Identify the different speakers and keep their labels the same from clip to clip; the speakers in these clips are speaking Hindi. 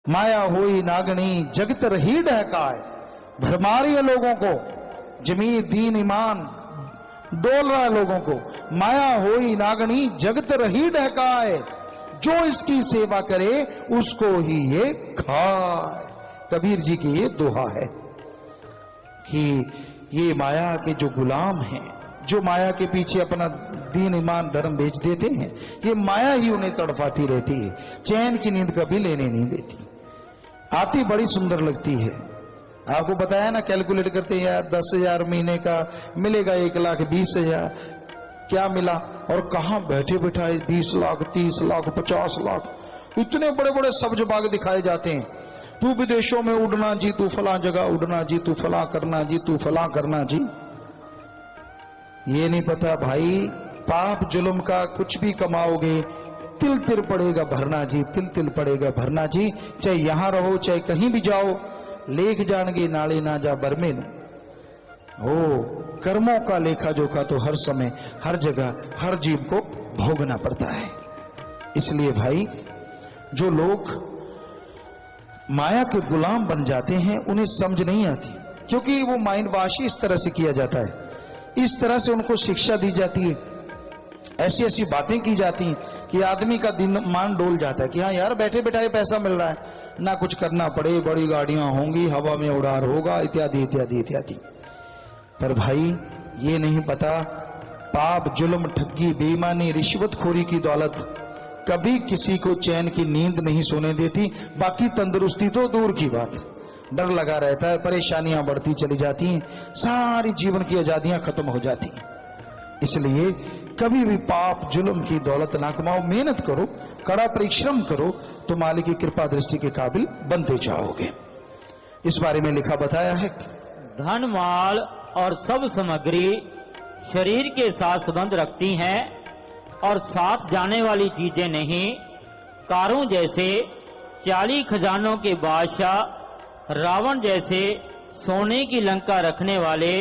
Speaker 1: माया होई नागणी जगत रही डहकाए, भरमारी लोगों को, जमीर दीन ईमान डोल रहा है लोगों को। माया होई नागणी जगत रही डहकाए, जो इसकी सेवा करे उसको ही ये खाए। कबीर जी की ये दोहा है कि ये माया के जो गुलाम हैं, जो माया के पीछे अपना दीन ईमान धर्म बेच देते हैं, ये माया ही उन्हें तड़पाती रहती है, चैन की नींद कभी लेने नहीं देती। आती बड़ी सुंदर लगती है, आपको बताया ना, कैलकुलेट करते हैं यार 10,000 महीने का मिलेगा 1,20,000, क्या मिला और कहां बैठे बिठाए 20 लाख 30 लाख 50 लाख, इतने बड़े बड़े सब्ज बाग दिखाए जाते हैं। तू विदेशों में उड़ना जी, तू फला जगह उड़ना जी, तू फला करना जी, तू फला करना जी। ये नहीं पता भाई, पाप जुल्म का कुछ भी कमाओगे तिल तिल पड़ेगा भरना जी, तिल तिल पड़ेगा भरना जी। चाहे यहां रहो चाहे कहीं भी जाओ, लेख जानगे नाले ना जा बरमे न हो। कर्मों का लेखा जोखा तो हर समय हर जगह हर जीव को भोगना पड़ता है। इसलिए भाई, जो लोग माया के गुलाम बन जाते हैं उन्हें समझ नहीं आती, क्योंकि वो माइंड वाश इस तरह से किया जाता है, इस तरह से उनको शिक्षा दी जाती है, ऐसी ऐसी बातें की जाती हैं कि आदमी का दिन मान डोल जाता है कि हाँ यार बैठे बैठाए पैसा मिल रहा है, ना कुछ करना पड़े, बड़ी गाड़ियां होंगी, हवा में उड़ार होगा, इत्यादि इत्यादि इत्यादि। पर भाई ये नहीं पता, पाप जुल्म ठगी बेईमानी रिश्वतखोरी की दौलत कभी किसी को चैन की नींद नहीं सोने देती। बाकी तंदुरुस्ती तो दूर की बात, डर लगा रहता है, परेशानियां बढ़ती चली जाती हैं, सारी जीवन की आजादियां खत्म हो जाती हैं। इसलिए कभी भी पाप जुल्म की दौलत ना कमाओ, मेहनत करो, कड़ा परिश्रम करो, तो मालिक की कृपा दृष्टि के काबिल बनते जाओगे। इस बारे में लिखा बताया है,
Speaker 2: धन माल और सब सामग्री शरीर के साथ संबंध रखती हैं और साथ जाने वाली चीजें नहीं। कारों जैसे 40 खजानों के बादशाह रावण जैसे सोने की लंका रखने वाले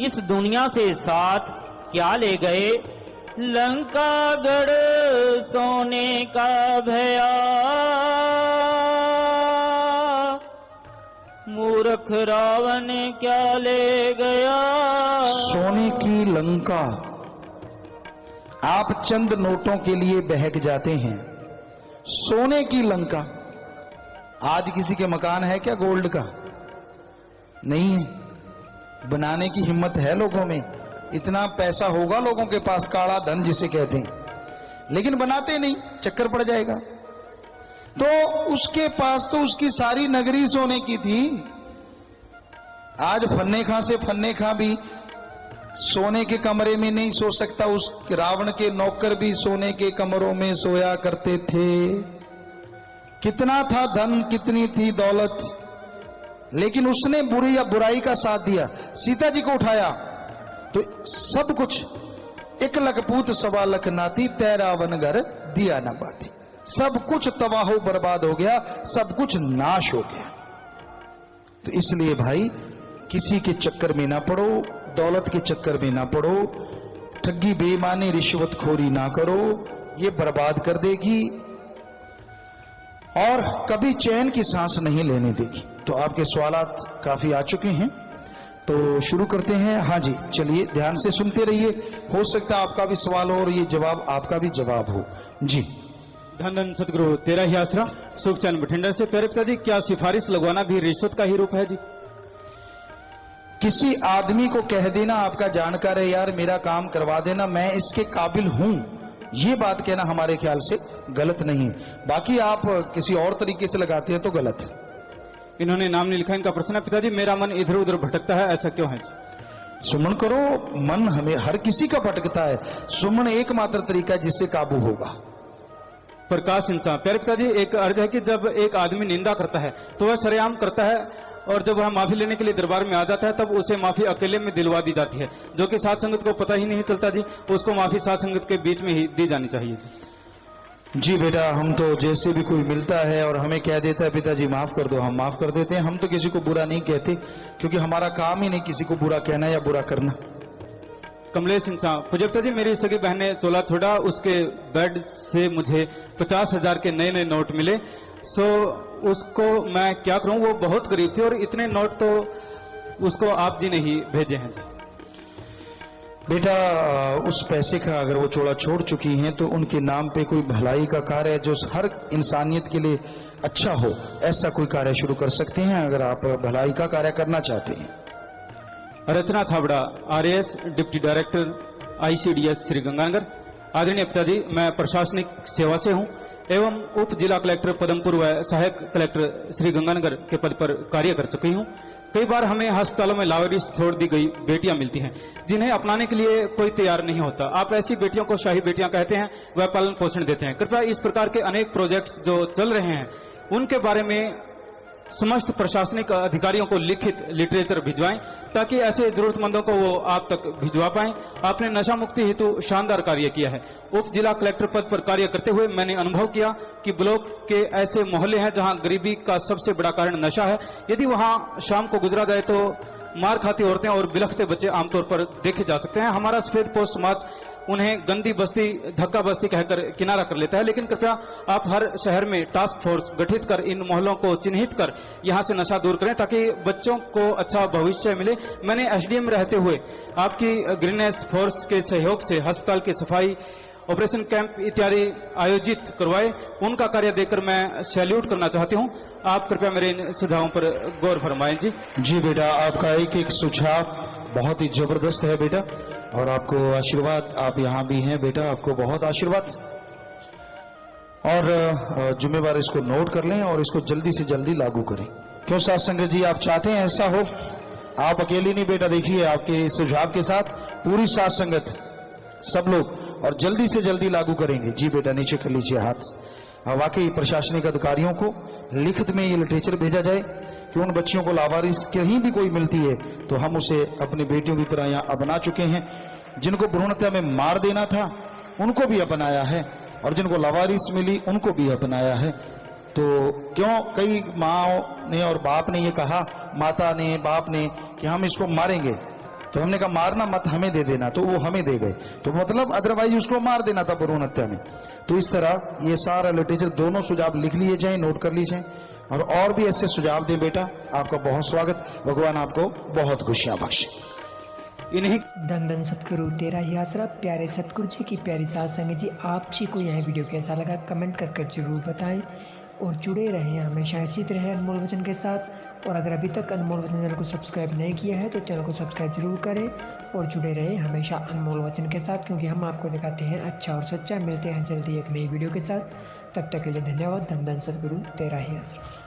Speaker 2: इस दुनिया से साथ क्या ले गए? लंका गढ़ सोने का भया, मूर्ख रावण क्या ले गया?
Speaker 1: सोने की लंका। आप चंद नोटों के लिए बहक जाते हैं, सोने की लंका। आज किसी के मकान है क्या गोल्ड का? नहीं है। बनाने की हिम्मत है लोगों में, इतना पैसा होगा लोगों के पास, काला धन जिसे कहते हैं, लेकिन बनाते नहीं, चक्कर पड़ जाएगा। तो उसके पास तो उसकी सारी नगरी सोने की थी। आज फन्ने खां से फन्ने खां भी सोने के कमरे में नहीं सो सकता, उस रावण के नौकर भी सोने के कमरों में सोया करते थे। कितना था धन, कितनी थी दौलत, लेकिन उसने बुराई का साथ दिया। सीता जी को उठाया तो सब कुछ, 1 लख पूत 1.25 लाख नाती, तै रावण घर दिया न पाती। सब कुछ तबाह बर्बाद हो गया, सब कुछ नाश हो गया। तो इसलिए भाई, किसी के चक्कर में ना पड़ो, दौलत के चक्कर में ना पड़ो, ठगी बेईमानी रिश्वतखोरी ना करो, ये बर्बाद कर देगी और कभी चैन की सांस नहीं लेने देगी। तो आपके सवालात काफी आ चुके हैं, तो शुरू करते हैं। हाँ जी, चलिए ध्यान से सुनते रहिए, हो सकता है आपका भी सवाल हो और ये जवाब आपका भी जवाब हो। जी।
Speaker 3: धन धन सतगुरु तेरा ही आसरा, सुखचैन बठिंडा से। प्यारे पिताजी, क्या सिफारिश लगवाना भी रिश्वत का ही रूप है जी?
Speaker 1: किसी आदमी को कह देना आपका जानकार है, यार मेरा काम करवा देना, मैं इसके काबिल हूं, ये बात कहना हमारे ख्याल से गलत नहीं है। बाकी आप किसी और तरीके से लगाते हैं तो गलत है।
Speaker 3: इन्होंने नाम नहीं लिखा, इनका प्रश्न है, पिताजी मेरा मन इधर उधर भटकता है, ऐसा क्यों है?
Speaker 1: सुमन करो, मन हमें हर किसी का भटकता है, सुमन एकमात्र तरीका जिससे काबू होगा।
Speaker 3: प्रकाश इंसान। प्यारे पिताजी, एक अर्ज है कि जब एक आदमी निंदा करता है तो वह सरेआम करता है, और जब वह माफी लेने के लिए दरबार में आ जाता है तब उसे माफी अकेले में दिलवा दी जाती है, जो कि साथ संगत को पता ही नहीं चलता जी। उसको माफी साथ संगत के बीच में ही दी जानी चाहिए जी।
Speaker 1: जी बेटा, हम तो जैसे भी कोई मिलता है और हमें कह देता है पिताजी माफ कर दो, हम माफ कर देते हैं। हम तो किसी को बुरा नहीं कहते, क्योंकि हमारा काम ही नहीं किसी को बुरा कहना या बुरा करना।
Speaker 3: कमलेश इंसान। पुजप्ता जी, मेरी सगी बहन ने चोला छोड़ा, उसके बेड से मुझे 50,000 के नए नए नोट मिले, सो उसको मैं क्या करूं, वो बहुत गरीब थी और इतने नोट तो उसको आप जी ने ही भेजे हैं जी।
Speaker 1: बेटा उस पैसे का अगर वो चोड़ा छोड़ चुकी हैं तो उनके नाम पे कोई भलाई का कार्य है जो हर इंसानियत के लिए अच्छा हो, ऐसा कोई कार्य शुरू कर सकते हैं अगर आप भलाई का कार्य करना चाहते हैं।
Speaker 3: Rachna Chhabra, RAS, deputy director, ICDS Sri Ganganagar. आदरणीय पिताजी, मैं प्रशासनिक सेवा से हूं एवं उप जिला कलेक्टर पदमपुर व सहायक कलेक्टर श्री गंगानगर के पद पर कार्य कर चुकी हूं। कई बार हमें अस्पतालों में लावारिस छोड़ दी गई बेटियां मिलती हैं जिन्हें अपनाने के लिए कोई तैयार नहीं होता। आप ऐसी बेटियों को शाही बेटियां कहते हैं, वह पालन पोषण देते हैं। कृपया इस प्रकार के अनेक प्रोजेक्ट्स जो चल रहे हैं उनके बारे में समस्त प्रशासनिक अधिकारियों को लिखित लिटरेचर भिजवाएं ताकि ऐसे जरूरतमंदों को वो आप तक भिजवा पाएं। आपने नशा मुक्ति हेतु शानदार कार्य किया है। उप जिला कलेक्टर पद पर कार्य करते हुए मैंने अनुभव किया कि ब्लॉक के ऐसे मोहल्ले हैं जहां गरीबी का सबसे बड़ा कारण नशा है। यदि वहां शाम को गुजरा जाए तो मार खाती औरतें और बिलखते बच्चे आमतौर पर देखे जा सकते हैं। हमारा सफेद पोस्ट समाज उन्हें गंदी बस्ती, धक्का बस्ती कहकर किनारा कर लेता है, लेकिन कृपया आप हर शहर में टास्क फोर्स गठित कर इन मोहल्लों को चिन्हित कर यहां से नशा दूर करें ताकि बच्चों को अच्छा भविष्य मिले। मैंने एसडीएम रहते हुए आपकी ग्रीनेस फोर्स के सहयोग से अस्पताल की सफाई, ऑपरेशन कैंप इत्यादि आयोजित करवाए। उनका कार्य देखकर मैं सैल्यूट करना चाहती हूं। आप कृपया मेरे इन सुझावों पर गौर फरमाएं जी।
Speaker 1: जी बेटा, आपका एक एक सुझाव बहुत ही जबरदस्त है बेटा, और आपको आशीर्वाद, आप यहाँ भी हैं बेटा, आपको बहुत आशीर्वाद। और जिम्मेवार इसको नोट कर लें और इसको जल्दी से जल्दी लागू करें। क्यों साथ संगत जी, आप चाहते हैं ऐसा हो? आप अकेले नहीं बेटा, देखिए आपके इस सुझाव के साथ पूरी साथ संगत सब लोग और जल्दी से जल्दी लागू करेंगे। जी बेटा, नीचे कर लीजिए हाथ। वाकई प्रशासनिक अधिकारियों को लिखित में ये लिटरेचर भेजा जाए कि उन बच्चियों को लावारिस कहीं भी कोई मिलती है तो हम उसे अपनी बेटियों की तरह यहाँ अपना चुके हैं। जिनको भ्रूण हत्या में मार देना था उनको भी अपनाया है और जिनको लावारिस मिली उनको भी अपनाया है। तो क्यों कई माँ ने और बाप ने ये कहा, माता ने बाप ने, कि हम इसको मारेंगे, तो हमने कहा मारना मत, हमें दे देना, तो वो हमें दे गए। तो मतलब अदरवाइज उसको मार देना था भ्रूण हत्या में। तो इस तरह ये सारा लिटरेचर, दोनों सुझाव लिख लिए जाए, नोट कर लीजिए और भी ऐसे सुझाव दें बेटा। आपका बहुत स्वागत, भगवान आपको बहुत खुशियां बख्शे।
Speaker 3: इन्हीं
Speaker 4: धन धन सतगुरु तेरा ही आसरा। प्यारे सतगुरु जी की प्यारी साथ संगत जी, आप जी को यह वीडियो कैसा लगा कमेंट करके जरूर बताएं और जुड़े रहें हमेशा इसी तरह अनमोल वचन के साथ। और अगर अभी तक अनमोल वचन चैनल को सब्सक्राइब नहीं किया है तो चैनल को सब्सक्राइब जरूर करें और जुड़े रहें हमेशा अनमोल वचन के साथ, क्योंकि हम आपको दिखाते हैं अच्छा और सच्चा। मिलते हैं जल्दी एक नई वीडियो के साथ, तब तक के लिए धन्यवाद। धन धन सतगुरु तेरा ही आसरा।